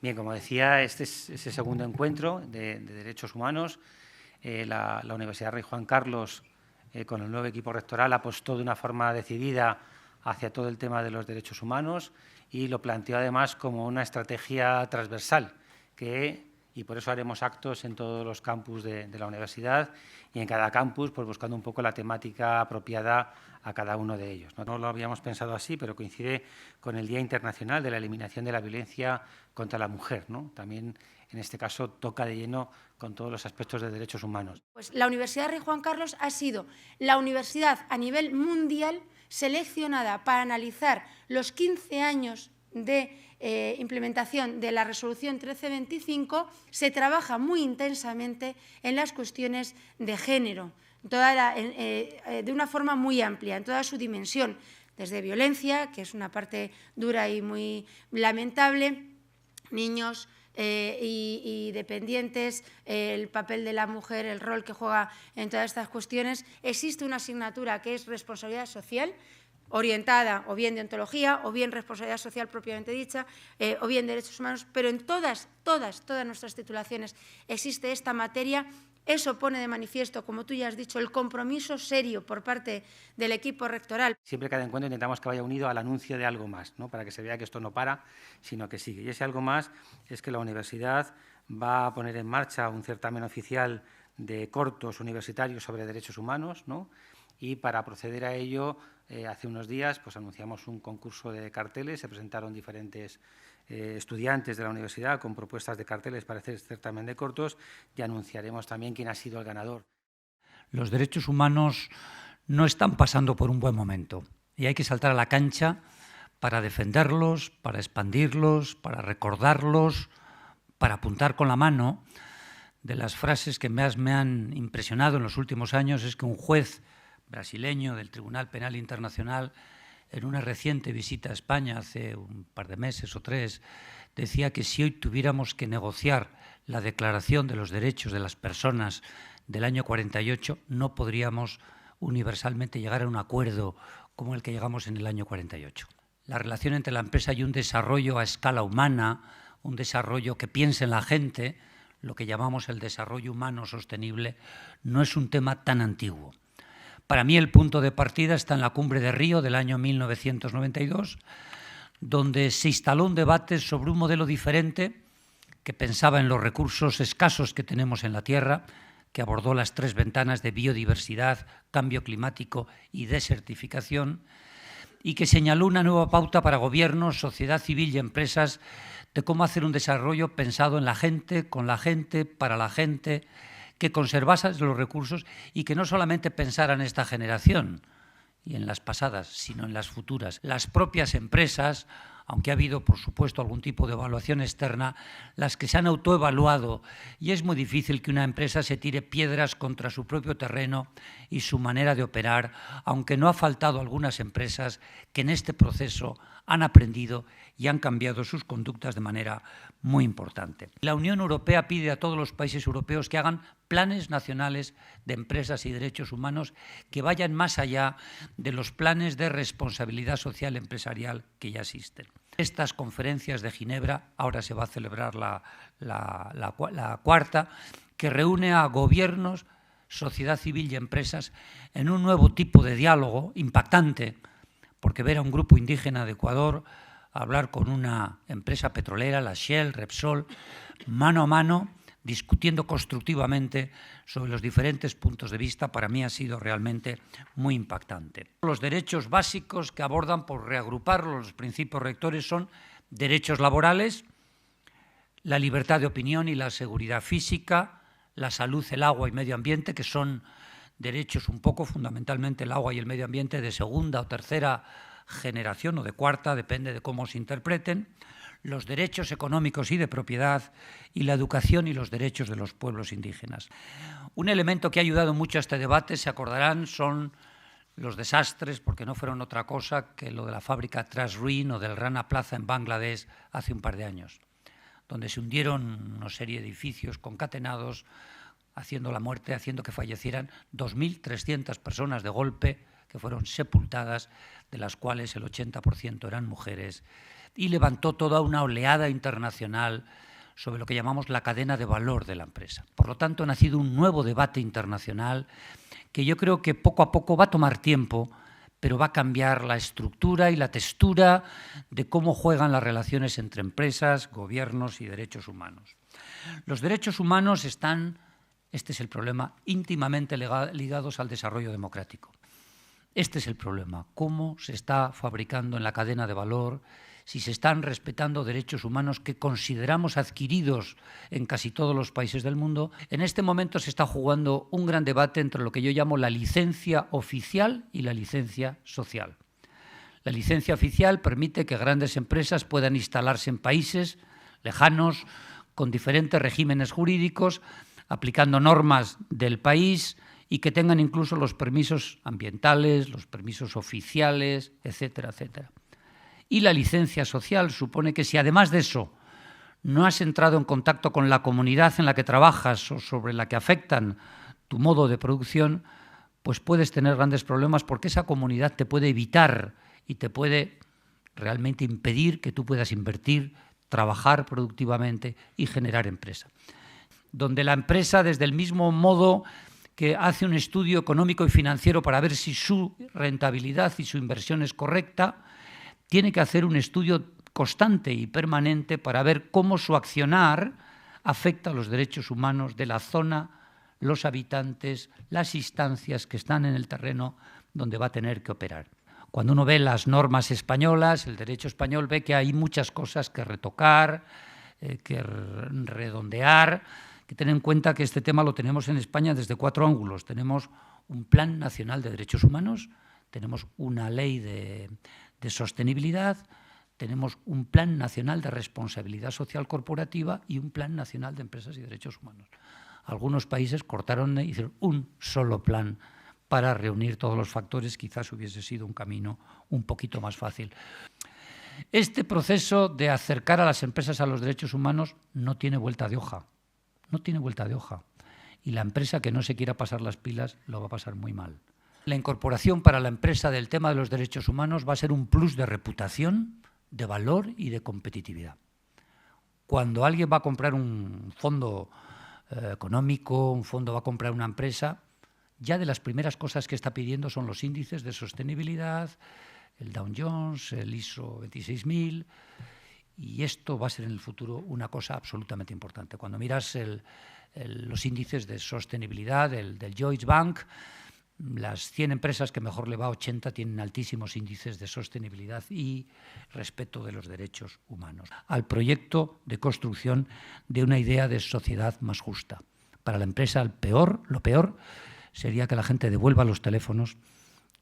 Bien, como decía, este es ese segundo encuentro de derechos humanos. La Universidad Rey Juan Carlos, con el nuevo equipo rectoral, apostó de una forma decidida hacia todo el tema de los derechos humanos y lo planteó además como una estrategia transversal y por eso haremos actos en todos los campus de la universidad y en cada campus pues buscando un poco la temática apropiada a cada uno de ellos. No lo habíamos pensado así, pero coincide con el Día Internacional de la Eliminación de la Violencia contra la Mujer, ¿no? También, en este caso, toca de lleno con todos los aspectos de derechos humanos. Pues la Universidad Rey Juan Carlos ha sido la universidad a nivel mundial seleccionada para analizar los 15 años de implementación de la resolución 1325. Se trabaja muy intensamente en las cuestiones de género, de una forma muy amplia, en toda su dimensión, desde violencia, que es una parte dura y muy lamentable, niños y dependientes, el papel de la mujer, el rol que juega en todas estas cuestiones. Existe una asignatura que es responsabilidad social, orientada o bien de ontología, o bien responsabilidad social propiamente dicha, o bien derechos humanos, pero en todas nuestras titulaciones existe esta materia. Eso pone de manifiesto, como tú ya has dicho, el compromiso serio por parte del equipo rectoral. Siempre cada encuentro intentamos que vaya unido al anuncio de algo más, ¿no? Para que se vea que esto no para, sino que sigue. Y ese algo más es que la universidad va a poner en marcha un certamen oficial de cortos universitarios sobre derechos humanos, ¿no? Y para proceder a ello, hace unos días pues anunciamos un concurso de carteles, se presentaron diferentes estudiantes de la universidad con propuestas de carteles para hacer este certamen de cortos y anunciaremos también quién ha sido el ganador. Los derechos humanos no están pasando por un buen momento y hay que saltar a la cancha para defenderlos, para expandirlos, para recordarlos, para apuntar con la mano. De las frases que más me han impresionado en los últimos años es que un juez brasileño del Tribunal Penal Internacional, en una reciente visita a España hace un par de meses o 3, decía que si hoy tuviéramos que negociar la Declaración de los Derechos de las Personas del año 48, no podríamos universalmente llegar a un acuerdo como el que llegamos en el año 48. La relación entre la empresa y un desarrollo a escala humana, un desarrollo que piense en la gente, lo que llamamos el desarrollo humano sostenible, no es un tema tan antiguo. Para mí el punto de partida está en la Cumbre de Río del año 1992, donde se instaló un debate sobre un modelo diferente que pensaba en los recursos escasos que tenemos en la Tierra, que abordó las 3 ventanas de biodiversidad, cambio climático y desertificación, y que señaló una nueva pauta para gobiernos, sociedad civil y empresas de cómo hacer un desarrollo pensado en la gente, con la gente, para la gente, que conservase los recursos y que no solamente pensara en esta generación y en las pasadas, sino en las futuras. Las propias empresas, aunque ha habido, por supuesto, algún tipo de evaluación externa, las que se han autoevaluado, y es muy difícil que una empresa se tire piedras contra su propio terreno y su manera de operar, aunque no ha faltado algunas empresas que en este proceso han aprendido y han cambiado sus conductas de manera muy importante. La Unión Europea pide a todos los países europeos que hagan planes nacionales de empresas y derechos humanos que vayan más allá de los planes de responsabilidad social empresarial que ya existen. Estas conferencias de Ginebra, ahora se va a celebrar la cuarta, que reúne a gobiernos, sociedad civil y empresas en un nuevo tipo de diálogo impactante, porque ver a un grupo indígena de Ecuador hablar con una empresa petrolera, la Shell, Repsol, mano a mano, discutiendo constructivamente sobre los diferentes puntos de vista, para mí ha sido realmente muy impactante. Los derechos básicos que abordan, por reagruparlos, los principios rectores son derechos laborales, la libertad de opinión y la seguridad física, la salud, el agua y medio ambiente, que son derechos un poco, fundamentalmente el agua y el medio ambiente, de segunda o tercera generación o de cuarta, depende de cómo se interpreten, los derechos económicos y de propiedad y la educación y los derechos de los pueblos indígenas. Un elemento que ha ayudado mucho a este debate, se acordarán, son los desastres, porque no fueron otra cosa que lo de la fábrica Trasrin o del Rana Plaza en Bangladesh hace un par de años, donde se hundieron una serie de edificios concatenados, haciendo la muerte, haciendo que fallecieran 2.300 personas de golpe, que fueron sepultadas, de las cuales el 80% eran mujeres, y levantó toda una oleada internacional sobre lo que llamamos la cadena de valor de la empresa. Por lo tanto, ha nacido un nuevo debate internacional que yo creo que poco a poco va a tomar tiempo, pero va a cambiar la estructura y la textura de cómo juegan las relaciones entre empresas, gobiernos y derechos humanos. Los derechos humanos están, este es el problema, íntimamente ligados al desarrollo democrático. Este es el problema, cómo se está fabricando en la cadena de valor, si se están respetando derechos humanos que consideramos adquiridos en casi todos los países del mundo. En este momento se está jugando un gran debate entre lo que yo llamo la licencia oficial y la licencia social. La licencia oficial permite que grandes empresas puedan instalarse en países lejanos, con diferentes regímenes jurídicos, aplicando normas del país y que tengan incluso los permisos ambientales, los permisos oficiales, etcétera, etcétera. Y la licencia social supone que si además de eso no has entrado en contacto con la comunidad en la que trabajas o sobre la que afectan tu modo de producción, pues puedes tener grandes problemas porque esa comunidad te puede evitar y te puede realmente impedir que tú puedas invertir, trabajar productivamente y generar empresa. Donde la empresa, desde el mismo modo que hace un estudio económico y financiero para ver si su rentabilidad y su inversión es correcta, tiene que hacer un estudio constante y permanente para ver cómo su accionar afecta a los derechos humanos de la zona, los habitantes, las instancias que están en el terreno donde va a tener que operar. Cuando uno ve las normas españolas, el derecho español ve que hay muchas cosas que retocar, que redondear, que tener en cuenta que este tema lo tenemos en España desde 4 ángulos. Tenemos un Plan Nacional de Derechos Humanos, tenemos una ley de sostenibilidad, tenemos un Plan Nacional de Responsabilidad Social Corporativa y un Plan Nacional de Empresas y Derechos Humanos. Algunos países cortaron y hicieron un solo plan para reunir todos los factores, quizás hubiese sido un camino un poquito más fácil. Este proceso de acercar a las empresas a los derechos humanos no tiene vuelta de hoja, no tiene vuelta de hoja. Y la empresa que no se quiera pasar las pilas lo va a pasar muy mal. La incorporación para la empresa del tema de los derechos humanos va a ser un plus de reputación, de valor y de competitividad. Cuando alguien va a comprar un fondo económico, un fondo va a comprar una empresa, ya de las primeras cosas que está pidiendo son los índices de sostenibilidad, el Dow Jones, el ISO 26000, y esto va a ser en el futuro una cosa absolutamente importante. Cuando miras los índices de sostenibilidad del Deutsche Bank, las 100 empresas que mejor le va, 80 tienen altísimos índices de sostenibilidad y respeto de los derechos humanos. Al proyecto de construcción de una idea de sociedad más justa. Para la empresa lo peor sería que la gente devuelva los teléfonos,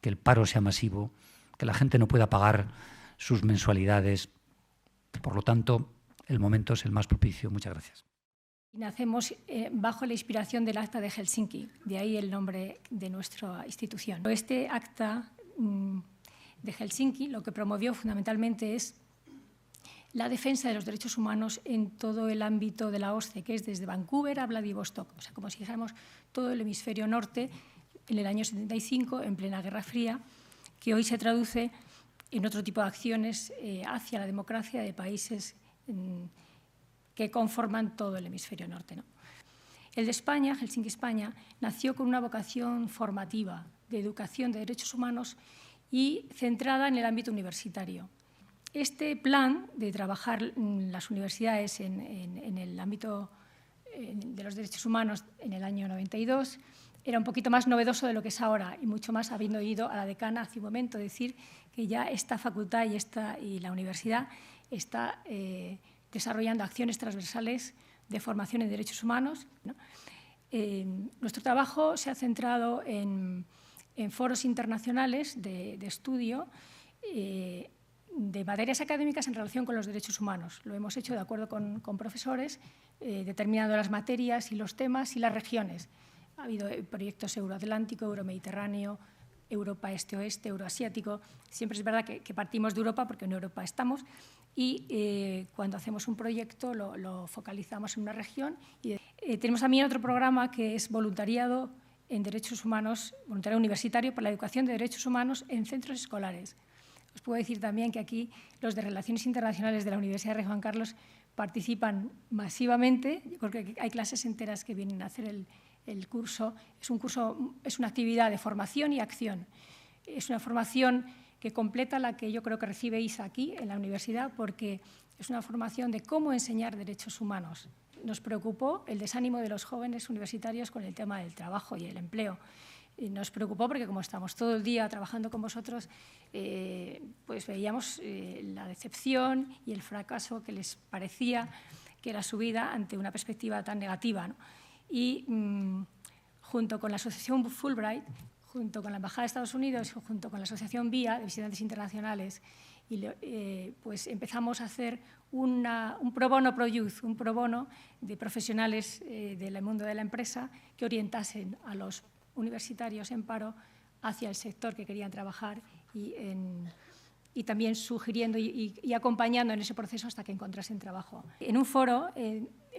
que el paro sea masivo, que la gente no pueda pagar sus mensualidades. Por lo tanto, el momento es el más propicio. Muchas gracias. Nacemos bajo la inspiración del Acta de Helsinki, de ahí el nombre de nuestra institución. Este Acta de Helsinki lo que promovió fundamentalmente es la defensa de los derechos humanos en todo el ámbito de la OSCE, que es desde Vancouver a Vladivostok, o sea, como si dijéramos todo el hemisferio norte en el año 75, en plena Guerra Fría, que hoy se traduce en otro tipo de acciones hacia la democracia de países que conforman todo el hemisferio norte, ¿no? El de España, Helsinki, España, nació con una vocación formativa de educación de derechos humanos y centrada en el ámbito universitario. Este plan de trabajar las universidades en el ámbito de los derechos humanos en el año 92 era un poquito más novedoso de lo que es ahora y mucho más habiendo ido a la decana hace un momento, decir que ya esta facultad y la universidad está desarrollando acciones transversales de formación en derechos humanos, ¿no? Nuestro trabajo se ha centrado en foros internacionales de estudio de materias académicas en relación con los derechos humanos. Lo hemos hecho de acuerdo con profesores, determinando las materias y los temas y las regiones. Ha habido proyectos euroatlántico, euromediterráneo, Europa este-oeste, euroasiático. Siempre es verdad que partimos de Europa porque en Europa estamos y cuando hacemos un proyecto lo focalizamos en una región. Y, tenemos también otro programa que es voluntariado en derechos humanos, voluntariado universitario para la educación de derechos humanos en centros escolares. Os puedo decir también que aquí los de Relaciones Internacionales de la Universidad Rey Juan Carlos participan masivamente, porque hay clases enteras que vienen a hacer el curso. Es una actividad de formación y acción. Es una formación que completa la que yo creo que recibe ISA aquí en la universidad, porque es una formación de cómo enseñar derechos humanos. Nos preocupó el desánimo de los jóvenes universitarios con el tema del trabajo y el empleo. Y nos preocupó porque, como estamos todo el día trabajando con vosotros, pues veíamos la decepción y el fracaso que les parecía que era su vida ante una perspectiva tan negativa, ¿no? Y junto con la Asociación Fulbright, junto con la Embajada de Estados Unidos, junto con la Asociación VIA de Visitantes Internacionales, pues empezamos a hacer un pro bono pro youth, un pro bono de profesionales del mundo de la empresa que orientasen a los universitarios en paro hacia el sector que querían trabajar y también sugiriendo y acompañando en ese proceso hasta que encontrasen trabajo. En un foro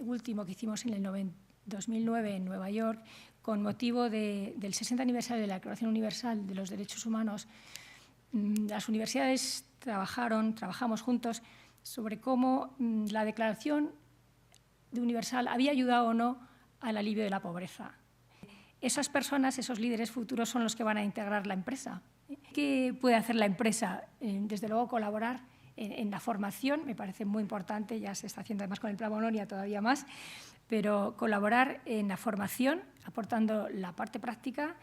último que hicimos en el 2009 en Nueva York, con motivo del 60 aniversario de la Declaración Universal de los Derechos Humanos, las universidades trabajamos juntos sobre cómo la Declaración Universal había ayudado o no al alivio de la pobreza. Esas personas, esos líderes futuros son los que van a integrar la empresa. ¿Qué puede hacer la empresa? Desde luego colaborar en la formación, me parece muy importante, ya se está haciendo además con el Plan Bolonia todavía más, pero colaborar en la formación, aportando la parte práctica,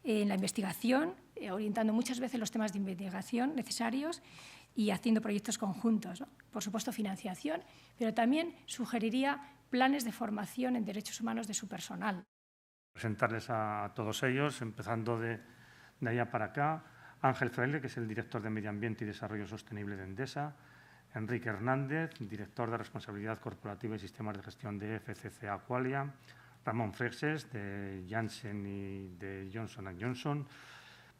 en la investigación, orientando muchas veces los temas de investigación necesarios y haciendo proyectos conjuntos, ¿no? Por supuesto, financiación, pero también sugeriría planes de formación en derechos humanos de su personal. Presentarles a todos ellos, empezando de allá para acá, Ángel Fraile, que es el director de Medio Ambiente y Desarrollo Sostenible de Endesa, Enrique Hernández, director de Responsabilidad Corporativa y Sistemas de Gestión de FCC Aqualia, Ramón Freixes, de Janssen y de Johnson & Johnson,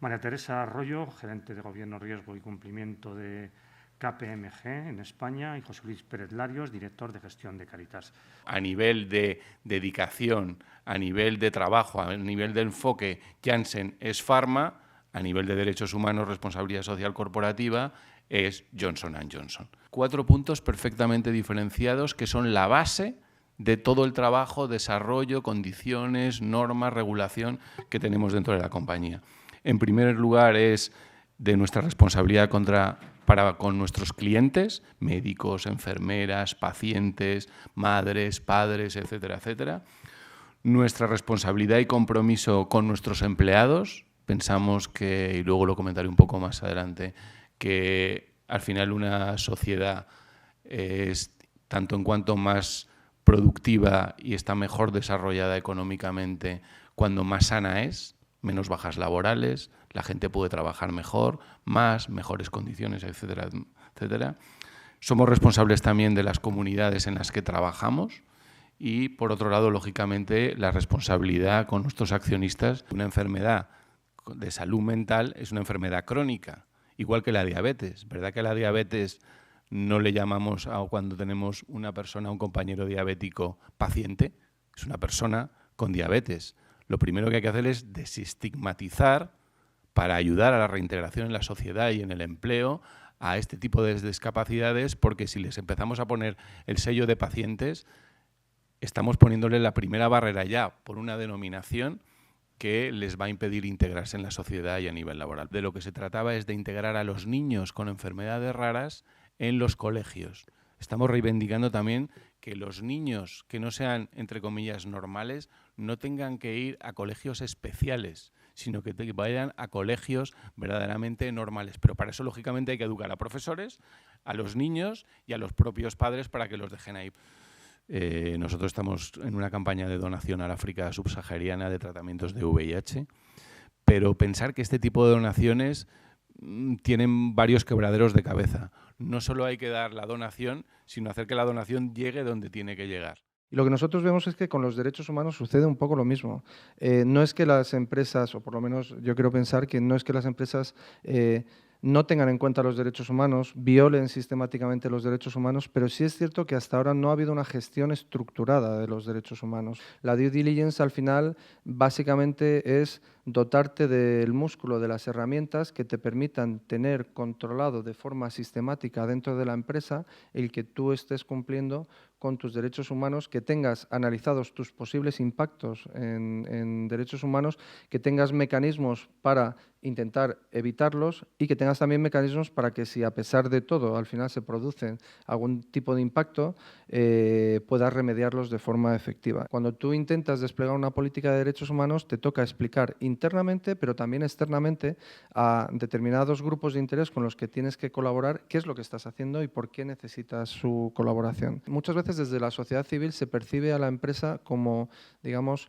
María Teresa Arroyo, gerente de Gobierno, Riesgo y Cumplimiento de KPMG en España, y José Luis Pérez Larios, director de Gestión de Caritas. A nivel de dedicación, a nivel de trabajo, a nivel de enfoque, Janssen es Pharma, a nivel de derechos humanos, responsabilidad social corporativa, es Johnson & Johnson. 4 puntos perfectamente diferenciados que son la base de todo el trabajo, desarrollo, condiciones, normas, regulación que tenemos dentro de la compañía. En primer lugar, es de nuestra responsabilidad para con nuestros clientes, médicos, enfermeras, pacientes, madres, padres, etcétera, etcétera. Nuestra responsabilidad y compromiso con nuestros empleados. Pensamos que, y luego lo comentaré un poco más adelante, que al final una sociedad es tanto en cuanto más productiva y está mejor desarrollada económicamente, cuando más sana es, menos bajas laborales, la gente puede trabajar mejor, mejores condiciones, etcétera, etcétera. Somos responsables también de las comunidades en las que trabajamos y, por otro lado, lógicamente, la responsabilidad con nuestros accionistas. Una enfermedad de salud mental es una enfermedad crónica, igual que la diabetes. ¿Verdad que la diabetes no le llamamos a cuando tenemos una persona, un compañero diabético, paciente? Es una persona con diabetes. Lo primero que hay que hacer es desestigmatizar para ayudar a la reintegración en la sociedad y en el empleo a este tipo de discapacidades, porque si les empezamos a poner el sello de pacientes, estamos poniéndole la primera barrera ya por una denominación que les va a impedir integrarse en la sociedad y a nivel laboral. De lo que se trataba es de integrar a los niños con enfermedades raras en los colegios. Estamos reivindicando también que los niños que no sean, entre comillas, normales, no tengan que ir a colegios especiales, sino que vayan a colegios verdaderamente normales. Pero para eso, lógicamente, hay que educar a profesores, a los niños y a los propios padres para que los dejen ahí. Nosotros estamos en una campaña de donación al África subsahariana de tratamientos de VIH, pero pensar que este tipo de donaciones tienen varios quebraderos de cabeza. No solo hay que dar la donación, sino hacer que la donación llegue donde tiene que llegar. Y lo que nosotros vemos es que con los derechos humanos sucede un poco lo mismo. No es que las empresas, o por lo menos yo quiero pensar que no es que las empresas no tengan en cuenta los derechos humanos, violen sistemáticamente los derechos humanos, pero sí es cierto que hasta ahora no ha habido una gestión estructurada de los derechos humanos. La due diligence, al final, básicamente es dotarte del músculo, de las herramientas que te permitan tener controlado de forma sistemática dentro de la empresa el que tú estés cumpliendo con tus derechos humanos, que tengas analizados tus posibles impactos en derechos humanos, que tengas mecanismos para intentar evitarlos y que tengas también mecanismos para que si a pesar de todo al final se producen algún tipo de impacto, puedas remediarlos de forma efectiva. Cuando tú intentas desplegar una política de derechos humanos, te toca explicar internamente, pero también externamente, a determinados grupos de interés con los que tienes que colaborar qué es lo que estás haciendo y por qué necesitas su colaboración. Muchas veces desde la sociedad civil se percibe a la empresa como, digamos,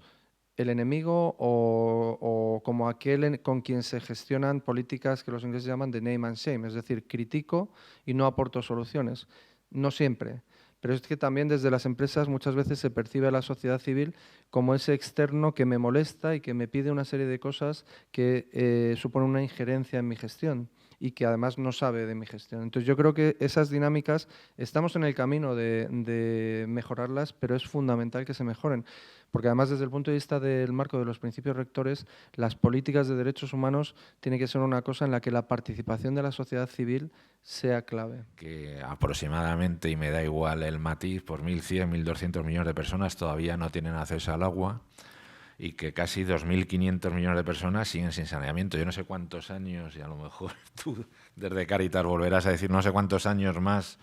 el enemigo o como aquel con quien se gestionan políticas que los ingleses llaman de name and shame, es decir, critico y no aporto soluciones. No siempre, pero es que también desde las empresas muchas veces se percibe a la sociedad civil como ese externo que me molesta y que me pide una serie de cosas que suponen una injerencia en mi gestión y que además no sabe de mi gestión. Entonces yo creo que esas dinámicas estamos en el camino de mejorarlas, pero es fundamental que se mejoren. Porque además desde el punto de vista del marco de los principios rectores, las políticas de derechos humanos tienen que ser una cosa en la que la participación de la sociedad civil sea clave. Que aproximadamente, y me da igual el matiz, por 1.100, 1.200 millones de personas todavía no tienen acceso al agua y que casi 2.500 millones de personas siguen sin saneamiento. Yo no sé cuántos años, y a lo mejor tú desde Cáritas volverás a decir no sé cuántos años más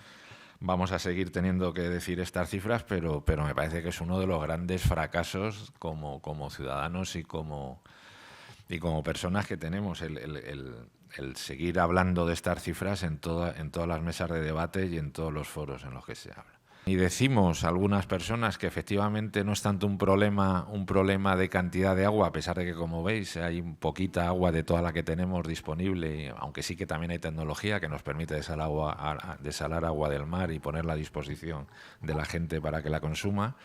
vamos a seguir teniendo que decir estas cifras, pero me parece que es uno de los grandes fracasos como ciudadanos y como personas que tenemos, el seguir hablando de estas cifras en todas las mesas de debate y en todos los foros en los que se habla. Y decimos a algunas personas que efectivamente no es tanto un problema de cantidad de agua, a pesar de que, como veis, hay poquita agua de toda la que tenemos disponible, aunque sí que también hay tecnología que nos permite desalar agua del mar y ponerla a disposición de la gente para que la consuma.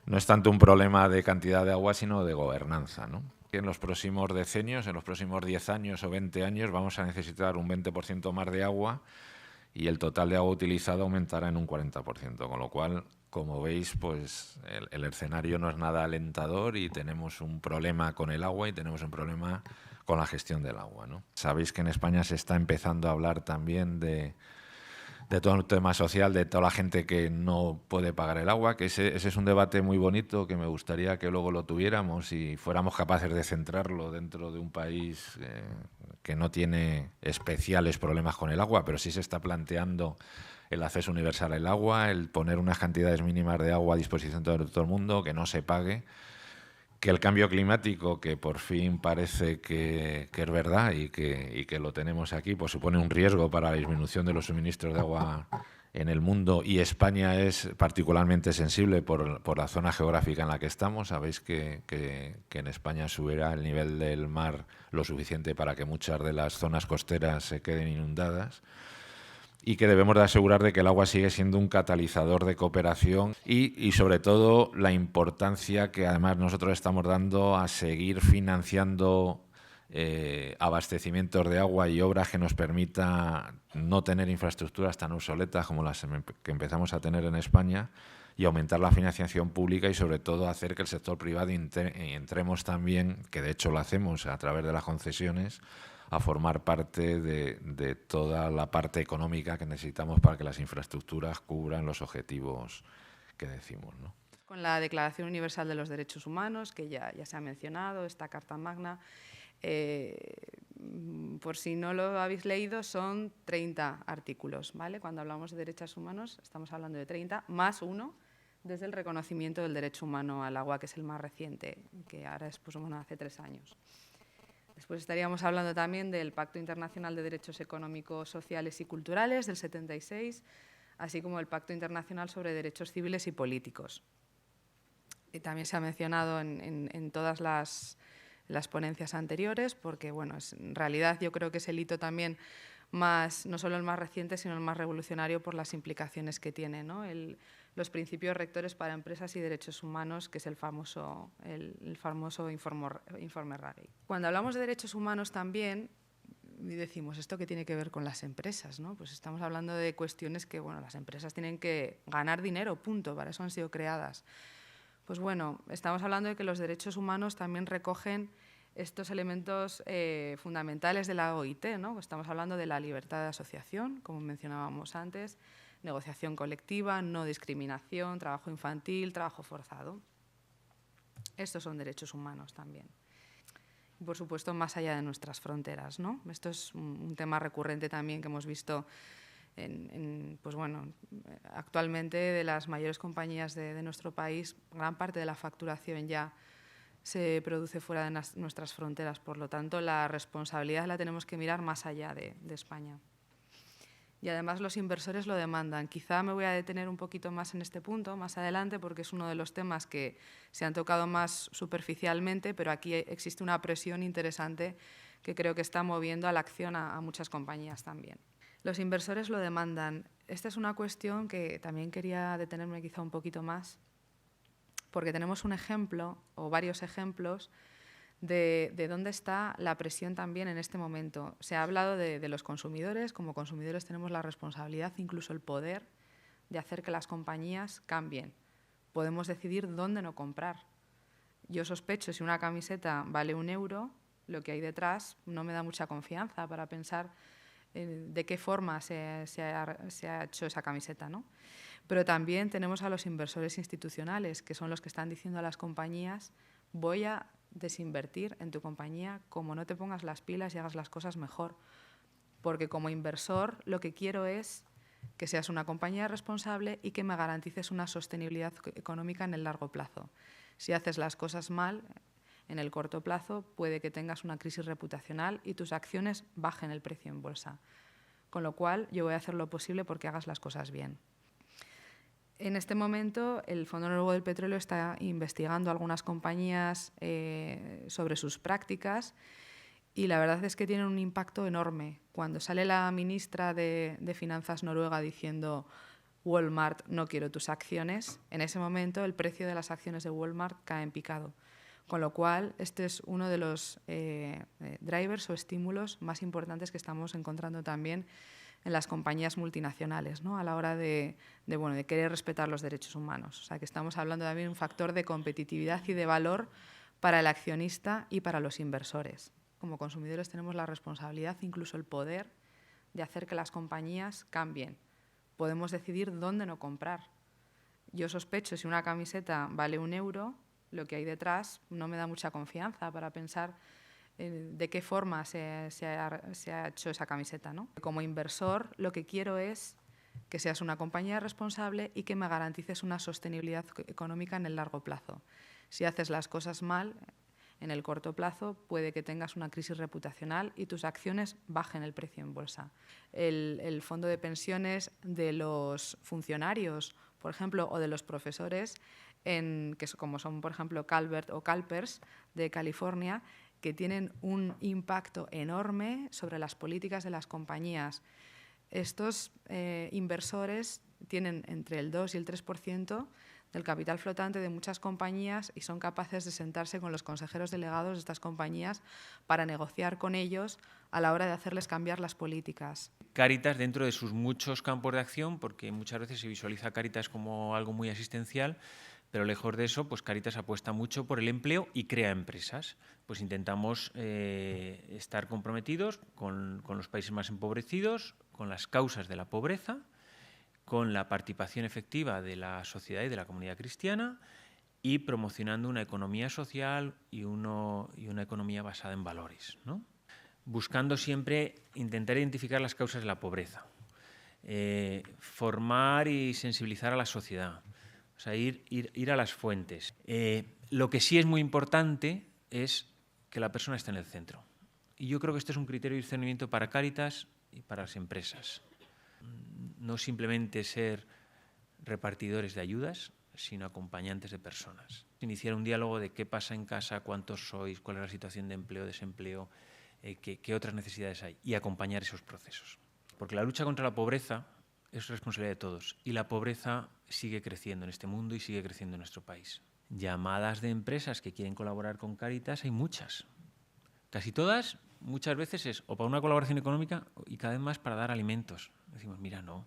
No es tanto un problema de cantidad de agua, sino de gobernanza, ¿no? En los próximos decenios, en los próximos 10 años o 20 años, vamos a necesitar un 20% más de agua y el total de agua utilizada aumentará en un 40%, con lo cual, como veis, pues el escenario no es nada alentador y tenemos un problema con el agua y tenemos un problema con la gestión del agua, ¿no? Sabéis que en España se está empezando a hablar también de todo el tema social, de toda la gente que no puede pagar el agua, que ese es un debate muy bonito que me gustaría que luego lo tuviéramos y fuéramos capaces de centrarlo dentro de un país que no tiene especiales problemas con el agua, pero sí se está planteando el acceso universal al agua, el poner unas cantidades mínimas de agua a disposición de todo el mundo, que no se pague, que el cambio climático, que por fin parece que es verdad y que lo tenemos aquí, pues supone un riesgo para la disminución de los suministros de agua en el mundo, y España es particularmente sensible por la zona geográfica en la que estamos. Sabéis que en España subirá el nivel del mar lo suficiente para que muchas de las zonas costeras se queden inundadas, y que debemos de asegurar de que el agua sigue siendo un catalizador de cooperación y sobre todo la importancia que además nosotros estamos dando a seguir financiando abastecimientos de agua y obras que nos permita no tener infraestructuras tan obsoletas como las que empezamos a tener en España, y aumentar la financiación pública y sobre todo hacer que el sector privado entremos también, que de hecho lo hacemos a través de las concesiones, a formar parte de toda la parte económica que necesitamos para que las infraestructuras cubran los objetivos que decimos, ¿no? Con la Declaración Universal de los Derechos Humanos, que ya se ha mencionado, esta Carta Magna, por si no lo habéis leído, son 30 artículos, ¿vale? Cuando hablamos de derechos humanos estamos hablando de 30, más uno desde el reconocimiento del derecho humano al agua, que es el más reciente, que ahora es hace 3 años. Después estaríamos hablando también del Pacto Internacional de Derechos Económicos, Sociales y Culturales del 76, así como el Pacto Internacional sobre Derechos Civiles y Políticos. Y también se ha mencionado en todas las ponencias anteriores, porque bueno, en realidad yo creo que es el hito también más, no solo el más reciente, sino el más revolucionario por las implicaciones que tiene, ¿no? Los principios rectores para empresas y derechos humanos, que es el famoso informe Ruggie. Cuando hablamos de derechos humanos también, y decimos, ¿esto qué tiene que ver con las empresas, ¿no? Pues estamos hablando de cuestiones que, bueno, las empresas tienen que ganar dinero, punto, para eso han sido creadas. Pues bueno, estamos hablando de que los derechos humanos también recogen estos elementos fundamentales de la OIT, ¿no? Estamos hablando de la libertad de asociación, como mencionábamos antes, negociación colectiva, no discriminación, trabajo infantil, trabajo forzado. Estos son derechos humanos también. Y, por supuesto, más allá de nuestras fronteras, ¿no? Esto es un tema recurrente también que hemos visto pues bueno, actualmente de las mayores compañías de nuestro país, gran parte de la facturación ya se produce fuera de nuestras fronteras. Por lo tanto, la responsabilidad la tenemos que mirar más allá de España. Y además los inversores lo demandan. Quizá me voy a detener un poquito más en este punto, más adelante, porque es uno de los temas que se han tocado más superficialmente, pero aquí existe una presión interesante que creo que está moviendo a la acción a muchas compañías también. Los inversores lo demandan. Esta es una cuestión que también quería detenerme quizá un poquito más, porque tenemos un ejemplo, o varios ejemplos, de dónde está la presión también en este momento. Se ha hablado de los consumidores. Como consumidores tenemos la responsabilidad, incluso el poder, de hacer que las compañías cambien. Podemos decidir dónde no comprar. Yo sospecho, si una camiseta vale 1 euro, lo que hay detrás no me da mucha confianza para pensar de qué forma se ha hecho esa camiseta, ¿no? Pero también tenemos a los inversores institucionales, que son los que están diciendo a las compañías, voy a desinvertir en tu compañía como no te pongas las pilas y hagas las cosas mejor. Porque como inversor lo que quiero es que seas una compañía responsable y que me garantices una sostenibilidad económica en el largo plazo. Si haces las cosas mal, en el corto plazo puede que tengas una crisis reputacional y tus acciones bajen el precio en bolsa. Con lo cual yo voy a hacer lo posible porque hagas las cosas bien. En este momento, el Fondo Noruego del Petróleo está investigando algunas compañías sobre sus prácticas y la verdad es que tienen un impacto enorme. Cuando sale la ministra de Finanzas noruega diciendo Walmart, no quiero tus acciones, en ese momento el precio de las acciones de Walmart cae en picado. Con lo cual, este es uno de los drivers o estímulos más importantes que estamos encontrando también en las compañías multinacionales, ¿no? A la hora de querer respetar los derechos humanos. O sea, que estamos hablando también de un factor de competitividad y de valor para el accionista y para los inversores. Como consumidores tenemos la responsabilidad, incluso el poder, de hacer que las compañías cambien. Podemos decidir dónde no comprar. Yo sospecho, si una camiseta vale 1 euro, lo que hay detrás no me da mucha confianza para pensar de qué forma se ha hecho esa camiseta, ¿no? Como inversor, lo que quiero es que seas una compañía responsable y que me garantices una sostenibilidad económica en el largo plazo. Si haces las cosas mal, en el corto plazo puede que tengas una crisis reputacional y tus acciones bajen el precio en bolsa. El fondo de pensiones de los funcionarios, por ejemplo, o de los profesores, como son, por ejemplo, Calvert o CalPERS de California, que tienen un impacto enorme sobre las políticas de las compañías. Estos inversores tienen entre el 2 y el 3% del capital flotante de muchas compañías y son capaces de sentarse con los consejeros delegados de estas compañías para negociar con ellos a la hora de hacerles cambiar las políticas. Cáritas, dentro de sus muchos campos de acción, porque muchas veces se visualiza Cáritas como algo muy asistencial, pero lejos de eso, pues Cáritas apuesta mucho por el empleo y crea empresas. Pues intentamos estar comprometidos con los países más empobrecidos, con las causas de la pobreza, con la participación efectiva de la sociedad y de la comunidad cristiana y promocionando una economía social y una economía basada en valores, ¿no? Buscando siempre intentar identificar las causas de la pobreza, formar y sensibilizar a la sociedad, o sea, ir a las fuentes. Lo que sí es muy importante es que la persona esté en el centro. Y yo creo que este es un criterio de discernimiento para Cáritas y para las empresas. No simplemente ser repartidores de ayudas, sino acompañantes de personas. Iniciar un diálogo de qué pasa en casa, cuántos sois, cuál es la situación de empleo, desempleo, qué otras necesidades hay, y acompañar esos procesos. Porque la lucha contra la pobreza es responsabilidad de todos, y la pobreza sigue creciendo en este mundo y sigue creciendo en nuestro país. Llamadas de empresas que quieren colaborar con Cáritas hay muchas. Casi todas muchas veces es o para una colaboración económica y cada vez más para dar alimentos. Decimos, mira, no,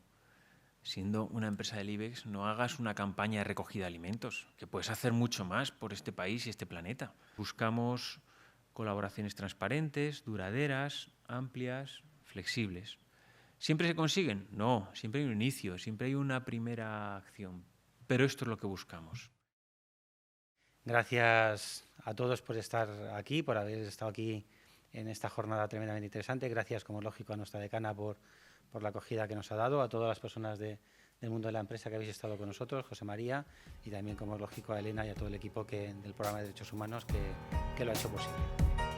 siendo una empresa del IBEX, no hagas una campaña de recogida de alimentos, que puedes hacer mucho más por este país y este planeta. Buscamos colaboraciones transparentes, duraderas, amplias, flexibles. ¿Siempre se consiguen? No, siempre hay un inicio, siempre hay una primera acción, pero esto es lo que buscamos. Gracias a todos por estar aquí, por haber estado aquí en esta jornada tremendamente interesante. Gracias, como es lógico, a nuestra decana por la acogida que nos ha dado, a todas las personas del mundo de la empresa que habéis estado con nosotros, José María, y también, como es lógico, a Elena y a todo el equipo del programa de Derechos Humanos que lo ha hecho posible.